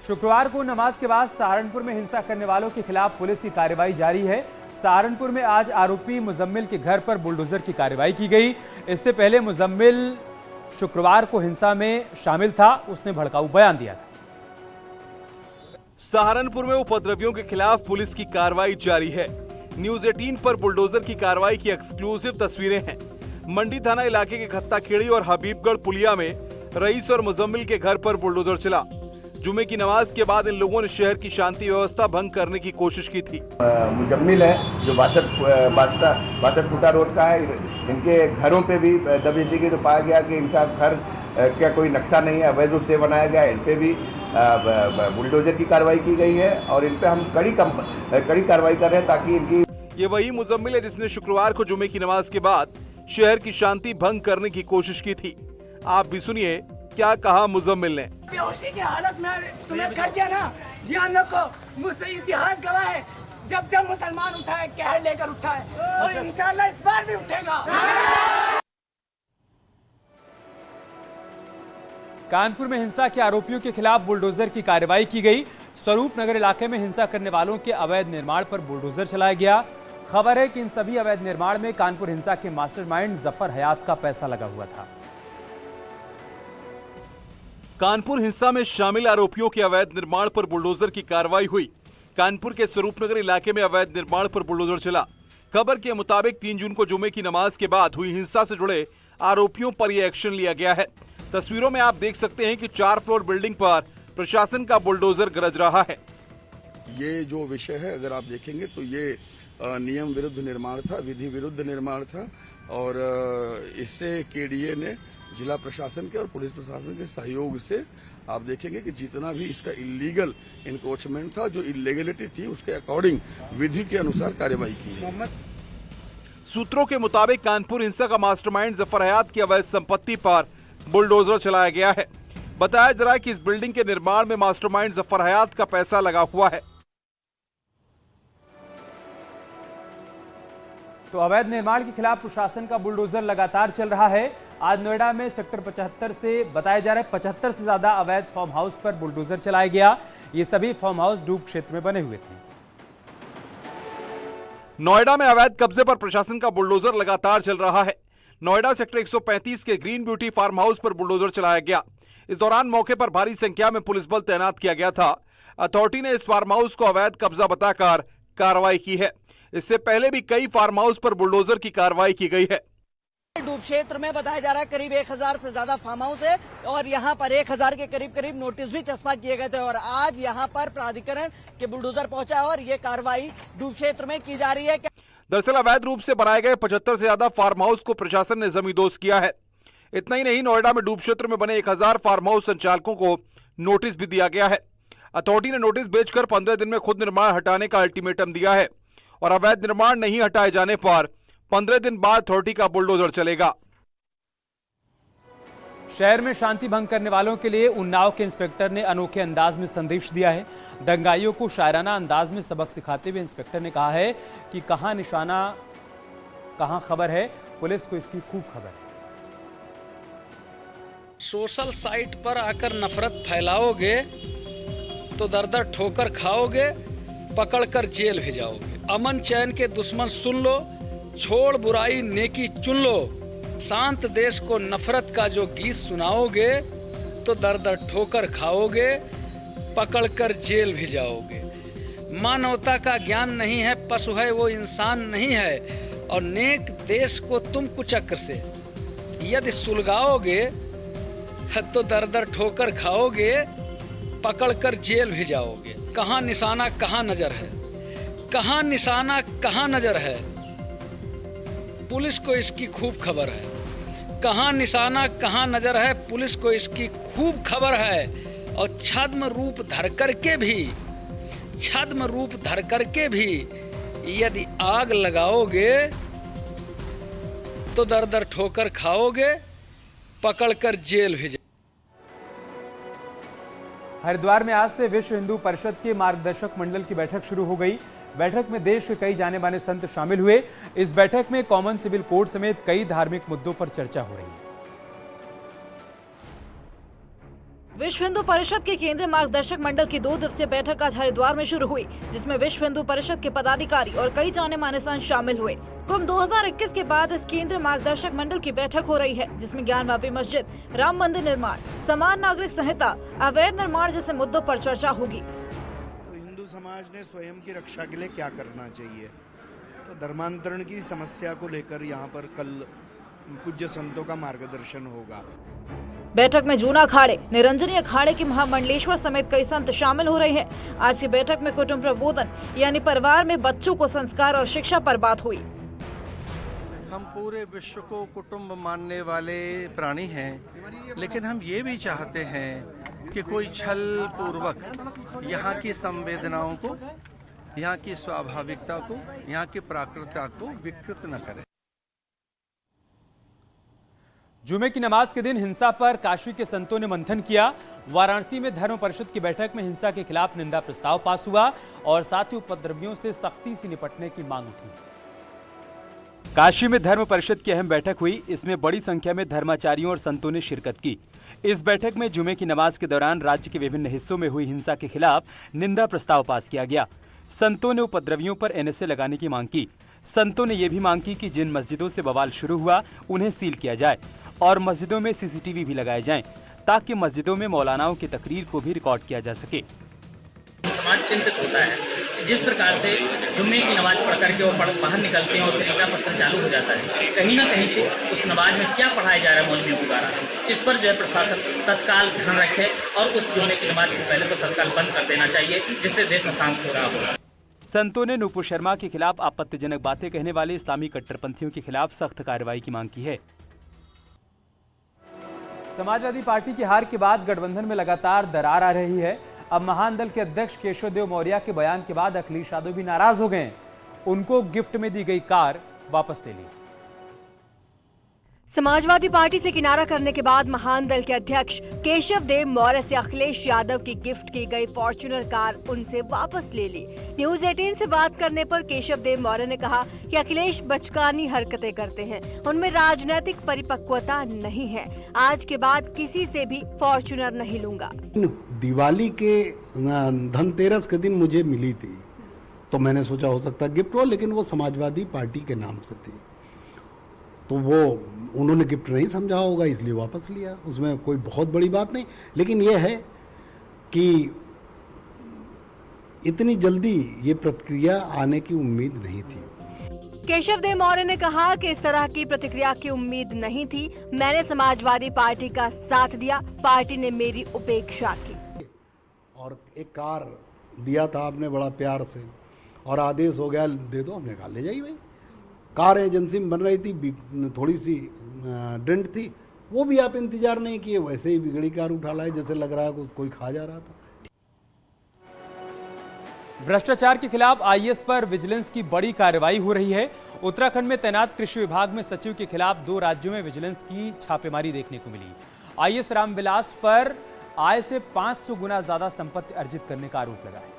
शुक्रवार को नमाज के बाद सहारनपुर में हिंसा करने वालों के खिलाफ पुलिस की कार्रवाई जारी है। सहारनपुर में आज आरोपी मुजम्मिल के घर पर बुलडोजर की कार्रवाई की गई। इससे पहले मुजम्मिल शुक्रवार को हिंसा में शामिल था, उसने भड़काऊ बयान दिया था। सहारनपुर में उपद्रवियों के खिलाफ पुलिस की कार्रवाई जारी है। न्यूज 18 पर बुलडोजर की कार्रवाई की एक्सक्लूसिव तस्वीरें हैं। मंडी थाना इलाके के खत्ताखेड़ी और हबीबगढ़ पुलिया में रईस और मुजम्मिल के घर पर बुलडोजर चला। जुमे की नमाज के बाद इन लोगों ने शहर की शांति व्यवस्था भंग करने की कोशिश की थी। मुजम्मिल है जो 62 फुटा रोड का है। इनके घरों पे भी दबिश की तो पाया गया कि इनका घर क्या कोई नक्शा नहीं है, अवैध रूप से बनाया गया। इन पे भी बुलडोजर की कार्रवाई की गई है और इन पे हम कड़ी कार्रवाई कर रहे हैं ताकि इनकी। ये वही मुजम्मिल है जिसने शुक्रवार को जुमे की नमाज के बाद शहर की शांति भंग करने की कोशिश की थी। आप भी सुनिए क्या कहा मुजम्मिल ने। बेहोशी की हालत में तुम्हें कर दिया ना, ध्यान रखो, मुझसे इतिहास गवाह है। जब जब मुसलमान उठा है, कहर लेकर उठा है और इंशाअल्लाह इस बार भी उठेगा। कानपुर में हिंसा के आरोपियों के खिलाफ बुलडोजर की कार्रवाई की गई। स्वरूप नगर इलाके में हिंसा करने वालों के अवैध निर्माण पर बुलडोजर चलाया गया। खबर है कि इन सभी अवैध निर्माण में कानपुर हिंसा के मास्टरमाइंड जफर हयात का पैसा लगा हुआ था। कानपुर हिंसा में शामिल आरोपियों के अवैध निर्माण पर बुलडोजर की कार्रवाई हुई। कानपुर के स्वरूपनगर इलाके में अवैध निर्माण पर बुलडोजर चला। खबर के मुताबिक 3 जून को जुमे की नमाज के बाद हुई हिंसा से जुड़े आरोपियों पर यह एक्शन लिया गया है। तस्वीरों में आप देख सकते हैं कि 4 फ्लोर बिल्डिंग पर प्रशासन का बुलडोजर गरज रहा है। ये जो विषय है अगर आप देखेंगे तो ये नियम विरुद्ध निर्माण था, विधि विरुद्ध निर्माण था और इससे केडीए ने जिला प्रशासन के और पुलिस प्रशासन के सहयोग से आप देखेंगे कि जितना भी इसका इलीगल इंक्रोचमेंट था, जो इलीगलिटी थी, उसके अकॉर्डिंग विधि के अनुसार कार्रवाई की है। सूत्रों के मुताबिक कानपुर हिंसा का मास्टरमाइंड जफर हयात की अवैध संपत्ति पर बुलडोजर चलाया गया है। बताया जा रहा है कि इस बिल्डिंग के निर्माण में मास्टरमाइंड जफर हयात का पैसा लगा हुआ है। तो अवैध निर्माण के खिलाफ प्रशासन का बुलडोजर लगातार चल रहा है। आज नोएडा में सेक्टर 75 से बताया जा रहा है 75 से ज्यादा अवैध फार्म हाउस पर बुलडोजर चलाया गया। ये सभी फार्म हाउस डूब क्षेत्र में बने हुए थे। नोएडा में अवैध कब्जे पर प्रशासन का बुलडोजर लगातार चल रहा है। नोएडा सेक्टर 135 के ग्रीन ब्यूटी फार्म हाउस पर बुलडोजर चलाया गया। इस दौरान मौके पर भारी संख्या में पुलिस बल तैनात किया गया था। अथॉरिटी ने इस फार्म हाउस को अवैध कब्जा बताकर कार्रवाई की है। इससे पहले भी कई फार्म हाउस पर बुलडोजर की कार्रवाई की गई है। डूब क्षेत्र में बताया जा रहा है करीब 1000 से ज्यादा फार्म हाउस है और यहाँ पर 1000 के करीब नोटिस भी चस्पा किए गए थे और आज यहाँ पर प्राधिकरण के बुलडोजर पहुंचा और ये कार्रवाई डूब क्षेत्र में की जा रही है। दरअसल अवैध रूप से बनाए गए 75 से ज्यादा फार्म हाउस को प्रशासन ने जमींदोज किया है। इतना ही नहीं, नोएडा में डूब क्षेत्र में बने 1000 फार्म हाउस संचालकों को नोटिस भी दिया गया है। अथॉरिटी ने नोटिस भेजकर 15 दिन में खुद निर्माण हटाने का अल्टीमेटम दिया है और अवैध निर्माण नहीं हटाए जाने पर 15 दिन बाद अथॉरिटी का बुलडोजर चलेगा। शहर में शांति भंग करने वालों के लिए उन्नाव के इंस्पेक्टर ने अनोखे अंदाज में संदेश दिया है। दंगाइयों को शायराना अंदाज में सबक सिखाते हुए इंस्पेक्टर ने कहा है कि कहां निशाना कहां खबर है, पुलिस को इसकी खूब खबर है। सोशल साइट पर आकर नफरत फैलाओगे तो दर दर ठोकर खाओगे, पकड़कर जेल भेजाओगे। अमन चैन के दुश्मन सुन लो, छोड़ बुराई नेकी चुन लो। शांत देश को नफरत का जो गीत सुनाओगे तो दर दर ठोकर खाओगे, पकड़कर जेल भी जाओगे। मानवता का ज्ञान नहीं है, पशु है वो इंसान नहीं है और नेक देश को तुम कुचक्र से यदि सुलगाओगे तो दर दर ठोकर खाओगे, पकड़कर जेल भी जाओगे। कहाँ निशाना कहाँ नजर है, कहाँ निशाना कहाँ नजर है, पुलिस को इसकी खूब खबर है। कहाँ निशाना कहाँ नजर है, पुलिस को इसकी खूब खबर है। और छद्म रूप धर करके भी यदि आग लगाओगे तो दर दर ठोकर खाओगे, पकड़कर जेल भी। हरिद्वार में आज से विश्व हिंदू परिषद के मार्गदर्शक मंडल की बैठक शुरू हो गई। बैठक में देश के कई जाने माने संत शामिल हुए। इस बैठक में कॉमन सिविल कोड समेत कई धार्मिक मुद्दों पर चर्चा हो रही है। विश्व हिंदू परिषद के केंद्रीय मार्गदर्शक मंडल की 2 दिवसीय बैठक आज हरिद्वार में शुरू हुई, जिसमें विश्व हिंदू परिषद के पदाधिकारी और कई जाने माने संत शामिल हुए। कुंभ 2021 के बाद इस केंद्रीय मार्गदर्शक मंडल की बैठक हो रही है, जिसमें ज्ञानवापी मस्जिद, राम मंदिर निर्माण, समान नागरिक संहिता, अवैध निर्माण जैसे मुद्दों पर चर्चा होगी। तो हिंदू समाज ने स्वयं की रक्षा के लिए क्या करना चाहिए, तो धर्मांतरण की समस्या को लेकर यहाँ पर कल पूज्य संतों का मार्गदर्शन होगा। बैठक में जूना अखाड़े, निरंजनी अखाड़े की महामंडलेश्वर समेत कई संत शामिल हो रहे हैं। आज की बैठक में कुटुंब प्रबोधन यानी परिवार में बच्चों को संस्कार और शिक्षा पर बात हुई। हम पूरे विश्व को कुटुंब मानने वाले प्राणी हैं, लेकिन हम ये भी चाहते हैं कि कोई छल पूर्वक यहाँ की संवेदनाओं को, यहाँ की स्वाभाविकता को, यहाँ की प्राकृतिकता को विकृत न करे। जुमे की नमाज के दिन हिंसा पर काशी के संतों ने मंथन किया। वाराणसी में धर्म परिषद की बैठक में हिंसा के खिलाफ निंदा प्रस्ताव पास हुआ और साथ ही उपद्रवियों से सख्ती से निपटने की मांग उठी। काशी में धर्म परिषद की अहम बैठक हुई। इसमें बड़ी संख्या में धर्माचार्यों और संतों ने शिरकत की। इस बैठक में जुमे की नमाज के दौरान राज्य के विभिन्न हिस्सों में हुई हिंसा के खिलाफ निंदा प्रस्ताव पास किया गया। संतों ने उपद्रवियों पर एनएसए लगाने की मांग की। संतों ने यह भी मांग की कि जिन मस्जिदों से बवाल शुरू हुआ उन्हें सील किया जाए और मस्जिदों में सीसीटीवी भी लगाए जाएं, ताकि मस्जिदों में मौलानाओं की तकरीर को भी रिकॉर्ड किया जा सके। समाज चिंतित होता है, जिस प्रकार से जुम्मे की नमाज पढ़ करके वो बाहर निकलते हैं और फिर ईटा पत्थर चालू हो जाता है। कहीं ना कहीं से उस नमाज में क्या पढ़ाया जा रहा है मौलवियों के द्वारा, इस पर जो है प्रशासन तत्काल ध्यान रखे और उस जुम्मे की नमाज को पहले तो तत्काल बंद कर देना चाहिए, जिससे देश अशांत हो रहा हो। संतों ने नूपुर शर्मा के खिलाफ आपत्तिजनक बातें कहने वाले इस्लामी कट्टरपंथियों के खिलाफ सख्त कार्रवाई की मांग की है। समाजवादी पार्टी की हार के बाद गठबंधन में लगातार दरार आ रही है। अब महान दल के अध्यक्ष केशव देव मौर्य के बयान के बाद अखिलेश यादव भी नाराज हो गए। उनको गिफ्ट में दी गई कार वापस ले ली। समाजवादी पार्टी से किनारा करने के बाद महान दल के अध्यक्ष केशव देव मौर्य से अखिलेश यादव की गिफ्ट की गई फॉर्च्यूनर कार उनसे वापस ले ली। न्यूज 18 से बात करने पर केशव देव मौर्य ने कहा कि अखिलेश बचकानी हरकतें करते हैं, उनमें राजनीतिक परिपक्वता नहीं है। आज के बाद किसी से भी फॉर्च्यूनर नहीं लूंगा। दिवाली के धनतेरस के दिन मुझे मिली थी, तो मैंने सोचा हो सकता गिफ्ट हो, लेकिन वो समाजवादी पार्टी के नाम से थी, तो वो उन्होंने गिफ्ट नहीं समझा होगा, इसलिए वापस लिया। उसमें कोई बहुत बड़ी बात नहीं, लेकिन ये है कि इतनी जल्दी ये प्रतिक्रिया आने की उम्मीद नहीं थी। केशव देव मौर्य ने कहा कि इस तरह की प्रतिक्रिया की उम्मीद नहीं थी। मैंने समाजवादी पार्टी का साथ दिया, पार्टी ने मेरी उपेक्षा की। और एक कार दिया था आपने बड़ा प्यार से, और आदेश हो गया दे दो, हमने कहा ले जाइए भाई। कार एजेंसी में बन रही थी, थोड़ी सी डेंट थी, वो भी आप इंतजार नहीं किए, वैसे ही बिगड़ी कार उठा लाए, जैसे लग रहा है कोई खा जा रहा था। भ्रष्टाचार के खिलाफ आईएएस पर विजिलेंस की बड़ी कार्रवाई हो रही है। उत्तराखंड में तैनात कृषि विभाग में सचिव के खिलाफ 2 राज्यों में विजिलेंस की छापेमारी देखने को मिली। आईएएस रामविलास पर आय से 500 गुना ज्यादा संपत्ति अर्जित करने का आरोप लगा है।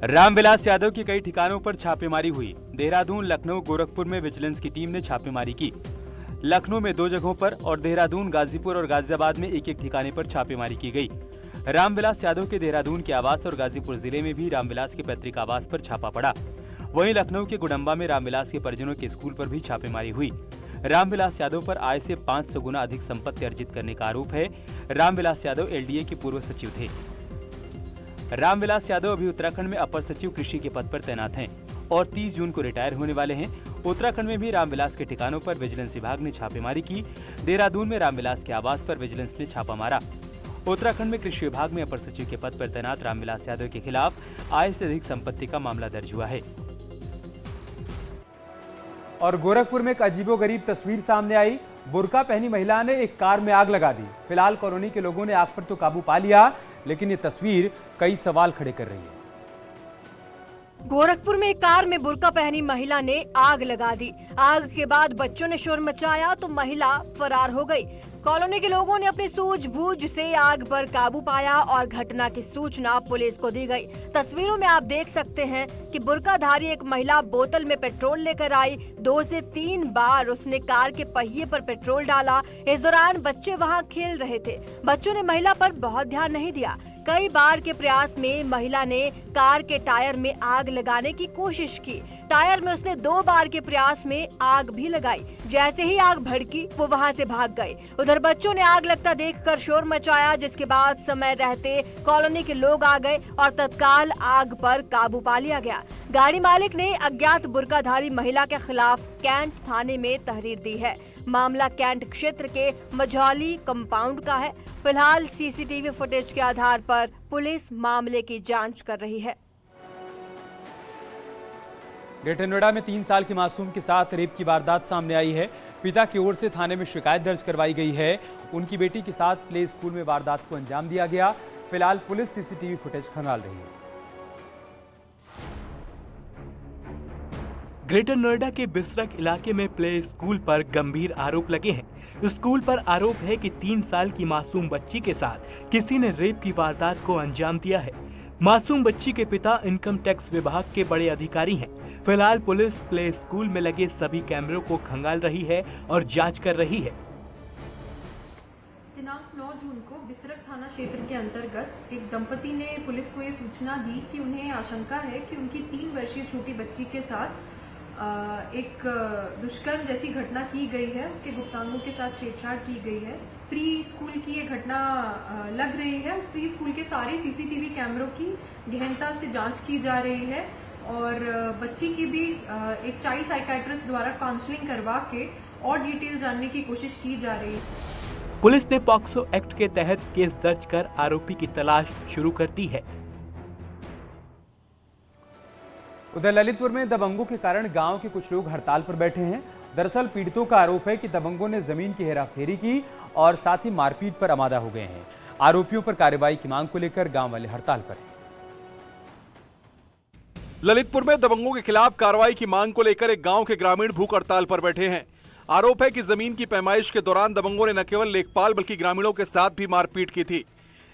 रामविलास यादव के कई ठिकानों पर छापेमारी हुई। देहरादून, लखनऊ, गोरखपुर में विजिलेंस की टीम ने छापेमारी की। लखनऊ में 2 जगहों पर और देहरादून, गाजीपुर और गाजियाबाद में एक ठिकाने पर छापेमारी की गई। रामविलास यादव के देहरादून के आवास और गाजीपुर जिले में भी रामविलास के पैतृक आवास पर छापा पड़ा। वहीं लखनऊ के गुडम्बा में रामविलास के परिजनों के स्कूल पर भी छापेमारी हुई। रामविलास यादव पर आय से 500 गुना अधिक संपत्ति अर्जित करने का आरोप है। रामविलास यादव एलडीए के पूर्व सचिव थे। रामविलास यादव अभी उत्तराखंड में अपर सचिव कृषि के पद पर तैनात हैं और 30 जून को रिटायर होने वाले हैं। उत्तराखंड में भी रामविलास के ठिकानों पर विजिलेंस विभाग ने छापेमारी की। देहरादून में रामविलास के आवास पर विजिलेंस ने छापा मारा। उत्तराखंड में कृषि विभाग में अपर सचिव के पद पर तैनात रामविलास यादव के खिलाफ आय से अधिक संपत्ति का मामला दर्ज हुआ है। और गोरखपुर में एक अजीबोगरीब तस्वीर सामने आई। बुर्का पहनी महिला ने एक कार में आग लगा दी। फिलहाल कॉलोनी के लोगों ने आग पर तो काबू पा लिया, लेकिन ये तस्वीर कई सवाल खड़े कर रही है। गोरखपुर में एक कार में बुर्का पहनी महिला ने आग लगा दी। आग के बाद बच्चों ने शोर मचाया तो महिला फरार हो गई। कॉलोनी के लोगों ने अपनी सूझबूझ से आग पर काबू पाया और घटना की सूचना पुलिस को दी गई। तस्वीरों में आप देख सकते हैं कि बुर्काधारी एक महिला बोतल में पेट्रोल लेकर आई। 2 से 3 बार उसने कार के पहिए पर पेट्रोल डाला। इस दौरान बच्चे वहां खेल रहे थे। बच्चों ने महिला पर बहुत ध्यान नहीं दिया। कई बार के प्रयास में महिला ने कार के टायर में आग लगाने की कोशिश की। टायर में उसने 2 बार के प्रयास में आग भी लगाई। जैसे ही आग भड़की वो वहां से भाग गए। उधर बच्चों ने आग लगता देखकर शोर मचाया, जिसके बाद समय रहते कॉलोनी के लोग आ गए और तत्काल आग पर काबू पा लिया गया। गाड़ी मालिक ने अज्ञात बुर्काधारी महिला के खिलाफ कैंट थाने में तहरीर दी है। मामला कैंट क्षेत्र के मझौली कंपाउंड का है। फिलहाल सीसीटीवी फुटेज के आधार पर पुलिस मामले की जांच कर रही है। ग्रेटर नोएडा में 3 साल की मासूम के साथ रेप की वारदात सामने आई है। पिता की ओर से थाने में शिकायत दर्ज करवाई गई है। उनकी बेटी के साथ प्ले स्कूल में वारदात को अंजाम दिया गया। फिलहाल पुलिस सीसीटीवी फुटेज खंगाल रही है। ग्रेटर नोएडा के बिसरक इलाके में प्ले स्कूल पर गंभीर आरोप लगे हैं। स्कूल पर आरोप है कि 3 साल की मासूम बच्ची के साथ किसी ने रेप की वारदात को अंजाम दिया है। मासूम बच्ची के पिता इनकम टैक्स विभाग के बड़े अधिकारी हैं। फिलहाल पुलिस प्ले स्कूल में लगे सभी कैमरों को खंगाल रही है और जांच कर रही है। दिनांक 9 जून को बिसरक थाना क्षेत्र के अंतर्गत एक दंपति ने पुलिस को ये सूचना दी कि उन्हें आशंका है कि उनकी 3 वर्षीय छोटी बच्ची के साथ एक दुष्कर्म जैसी घटना की गई है। उसके गुप्तांगों के साथ छेड़छाड़ की गई है। प्री स्कूल की ये घटना लग रही है। उस प्री स्कूल के सारे सीसीटीवी कैमरों की गहनता से जांच की जा रही है और बच्ची की भी एक चाइल्ड साइकियाट्रिस्ट द्वारा काउंसलिंग करवा के और डिटेल जानने की कोशिश की जा रही है। पुलिस ने पॉक्सो एक्ट के तहत केस दर्ज कर आरोपी की तलाश शुरू कर दी है। उधर ललितपुर में दबंगों के कारण गांव के कुछ लोग हड़ताल पर बैठे हैं। दरअसल पीड़ितों का आरोप है कि दबंगों ने जमीन की हेराफेरी की और साथ ही मारपीट पर आमादा हो गए हैं। आरोपियों पर कार्रवाई की मांग को लेकर गांव वाले हड़ताल पर हैं। ललितपुर में दबंगों के खिलाफ कार्रवाई की मांग को लेकर एक गांव के ग्रामीण भूख हड़ताल पर बैठे हैं। आरोप है कि जमीन की पैमाइश के दौरान दबंगों ने न केवल लेखपाल बल्कि ग्रामीणों के साथ भी मारपीट की थी।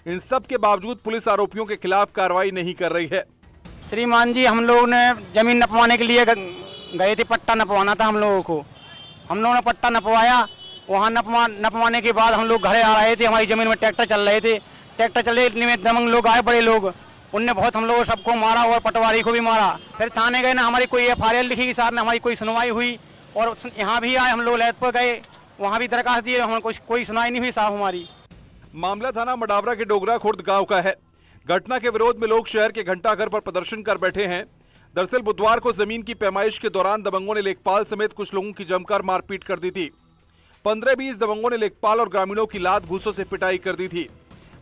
इन सब के बावजूद पुलिस आरोपियों के खिलाफ कार्रवाई नहीं कर रही है। श्रीमान जी, हम लोग ने जमीन नपवाने के लिए गए थे, पट्टा नपवाना था हम लोगों को। हम लोगों ने पट्टा नपवाया। वहाँ नपवाने के बाद हम लोग घर आ रहे थे। हमारी जमीन में ट्रैक्टर चल रहे थे। ट्रैक्टर चल रहे इतने में दबंग लोग आए, बड़े लोग। उनने बहुत हम लोगों सबको मारा और पटवारी को भी मारा। फिर थाने गए ना, हमारी कोई FIR लिखी साहब ने, हमारी कोई सुनवाई हुई। और यहाँ भी आए, हम लोग ललितपुर गए, वहाँ भी दरखास्त दिए, हमें कोई सुनवाई नहीं हुई साहब हमारी। मामला थाना मडावरा के डोगरा खुर्द गांव का है। घटना के विरोध में लोग शहर के घंटाघर पर प्रदर्शन कर बैठे हैं। दरअसल बुधवार को जमीन की पैमाइश के दौरान दबंगों ने लेखपाल समेत कुछ लोगों की जमकर मारपीट कर दी थी। 15-20 दबंगों ने लेखपाल और ग्रामीणों की लात घूंसों से पिटाई कर दी थी।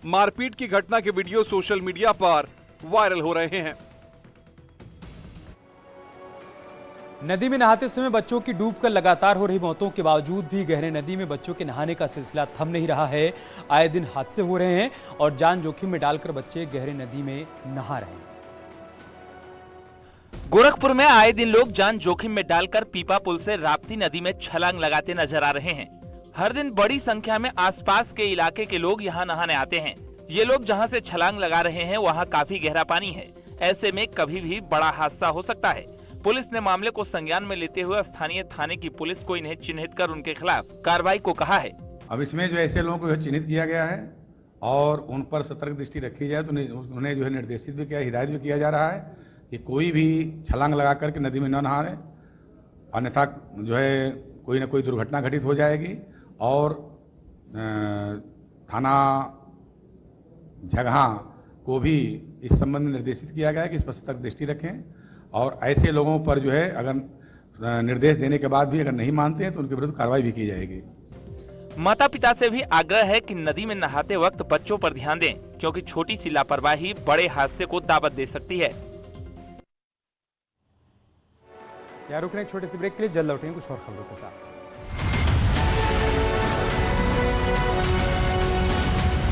मारपीट की घटना के वीडियो सोशल मीडिया पर वायरल हो रहे हैं। नदी में नहाते समय बच्चों की डूबकर लगातार हो रही मौतों के बावजूद भी गहरे नदी में बच्चों के नहाने का सिलसिला थम नहीं रहा है। आए दिन हादसे हो रहे हैं और जान जोखिम में डालकर बच्चे गहरे नदी में नहा रहे हैं। गोरखपुर में आए दिन लोग जान जोखिम में डालकर पीपा पुल से राप्ती नदी में छलांग लगाते नजर आ रहे हैं। हर दिन बड़ी संख्या में आसपास के इलाके के लोग यहाँ नहाने आते हैं। ये लोग जहाँ से छलांग लगा रहे हैं वहाँ काफी गहरा पानी है। ऐसे में कभी भी बड़ा हादसा हो सकता है। पुलिस ने मामले को संज्ञान में लेते हुए स्थानीय थाने की पुलिस को इन्हें चिन्हित कर उनके खिलाफ कार्रवाई को कहा है। अब इसमें जो ऐसे लोगों को चिन्हित किया गया है और उन पर सतर्क दृष्टि रखी जाए तो उन्हें जो है निर्देशित भी किया, हिदायत भी किया जा रहा है कि कोई भी छलांग लगा करके नदी में न नहाए, अन्यथा जो है कोई न कोई दुर्घटना घटित हो जाएगी। और थाना झगहा को भी इस संबंध में निर्देशित किया गया है कि इस पर सतर्क दृष्टि रखें और ऐसे लोगों पर जो है अगर निर्देश देने के बाद भी अगर नहीं मानते हैं तो उनके विरुद्ध कार्रवाई भी की जाएगी। माता पिता से भी आग्रह है कि नदी में नहाते वक्त बच्चों पर ध्यान दें, क्योंकि छोटी सी लापरवाही बड़े हादसे को दावत दे सकती है। यार रुकने एक छोटे से ब्रेक के लिए, जल्द लौटेंगे कुछ और खबरों के साथ।